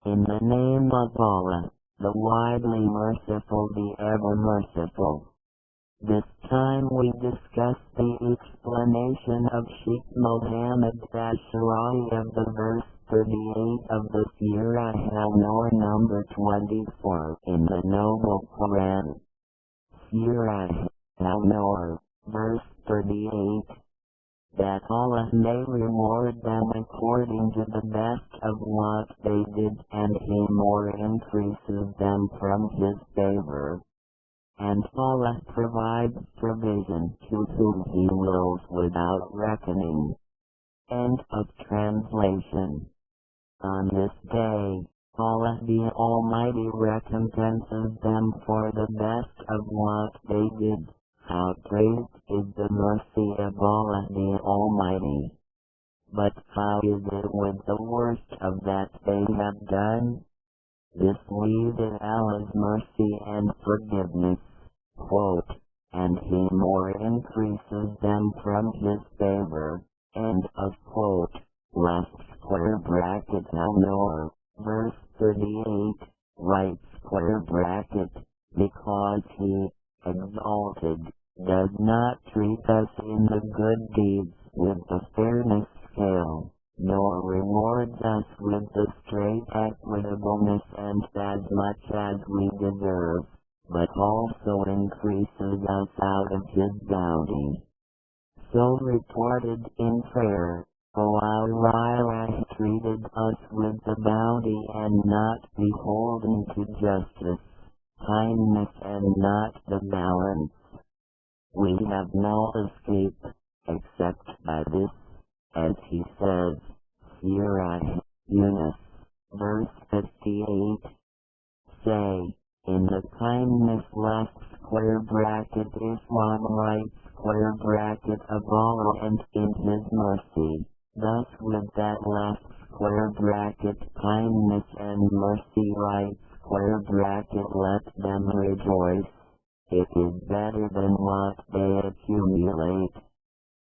In the name of Allah, the widely merciful, the ever merciful. This time we discuss the explanation of Sheikh Mohammad Assara'wi of the verse 38 of the Surah Alnnou'r number 24 in the Noble Qur'an. Surah Alnnou'r, verse 38. That Allah may reward them according to the best of what they did, and He more increases them from His favor. And Allah provides provision to whom He wills without reckoning. End of translation. On this day, Allah the Almighty recompenses them for the best of what they did. How praised is the mercy of Allah the Almighty. But how is it with the worst of that they have done? This leaves Allah's mercy and forgiveness. Quote, and He more increases them from His favor. End of quote. Left square bracket Alnnou'r, verse 38, right square bracket, because He, exalted, does not treat us in the good deeds with the fairness scale, nor rewards us with the straight equitableness and as much as we deserve, but also increases us out of His bounty. So reported in prayer, O Allah treated us with the bounty and not beholden to justice, kindness and not the balance. We have no escape, except by this, as He says, Surah Yunus, verse 58. Say, in the kindness left square bracket Islam right square bracket of Allah and in His mercy, thus with that left square bracket kindness and mercy right square bracket let them rejoice. It is better than what they accumulate.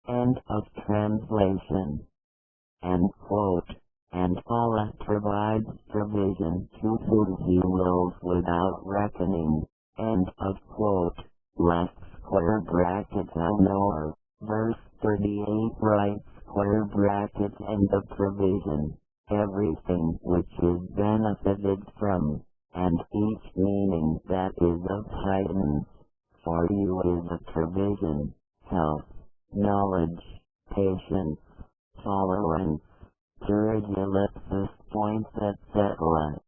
End of translation. And quote, and Allah provides provision to whom He wills without reckoning. End of quote. Left square bracket Alnnou'r, verse 38 right square bracket and the provision, everything which is benefited from, and each meaning that is of heightened, for you is a provision, health, knowledge, patience, tolerance, ellipsis points etc.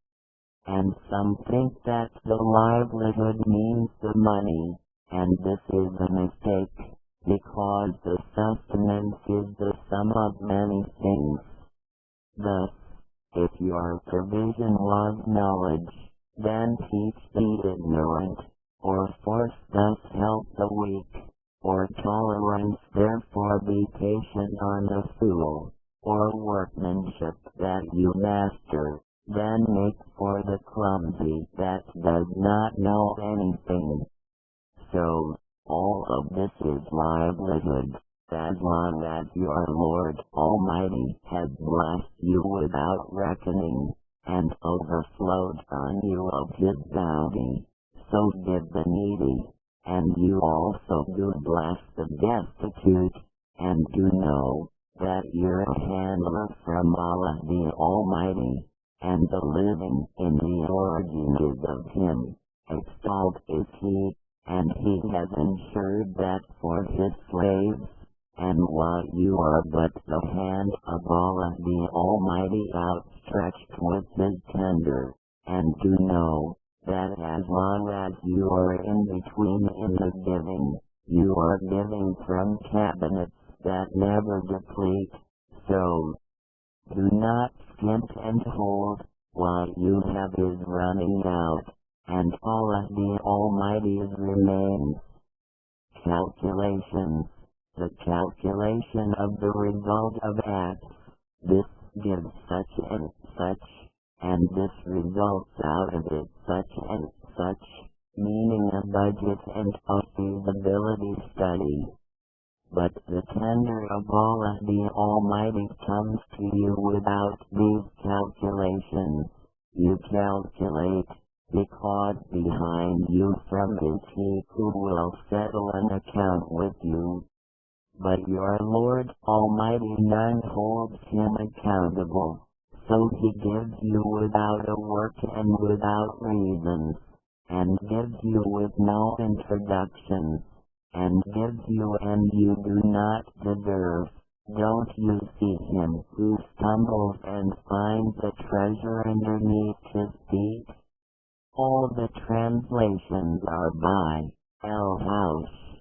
And some think that the livelihood means the money, and this is a mistake, because the sustenance is the sum of many things. Thus, if your provision was knowledge, then teach the ignorant, or force thus help the weak, or tolerance therefore be patient on the fool, or workmanship that you master, then make for the clumsy that does not know anything. So, all of this is livelihood, as long as your Lord Almighty has blessed you without reckoning, and overflowed on you of His bounty. So give the needy, and you also do bless the destitute, and do know that you're a handler from Allah the Almighty, and the living in the origin is of Him. Extolled is He, and He has ensured that for His slaves, and while you are but the hand of Allah the Almighty outstretched with His tender, and do know that as long as you are in between in the giving, you are giving from cabinets that never deplete. So, do not skimp and hold, while you have is running out, and Allah the Almighty's remains. Calculations. The calculation of the result of acts. This gives such and such, and this results out of it such and such, meaning a budget and a feasibility study. But the tender of Allah the Almighty comes to you without these calculations. you calculate, because behind you from is he who will settle an account with you. But your Lord Almighty, none holds him accountable, so he gives you without a work and without reasons, and gives you with no introductions, and gives you and you do not deserve. Don't you see him who stumbles and finds a treasure underneath his feet? All the translations are by L. House.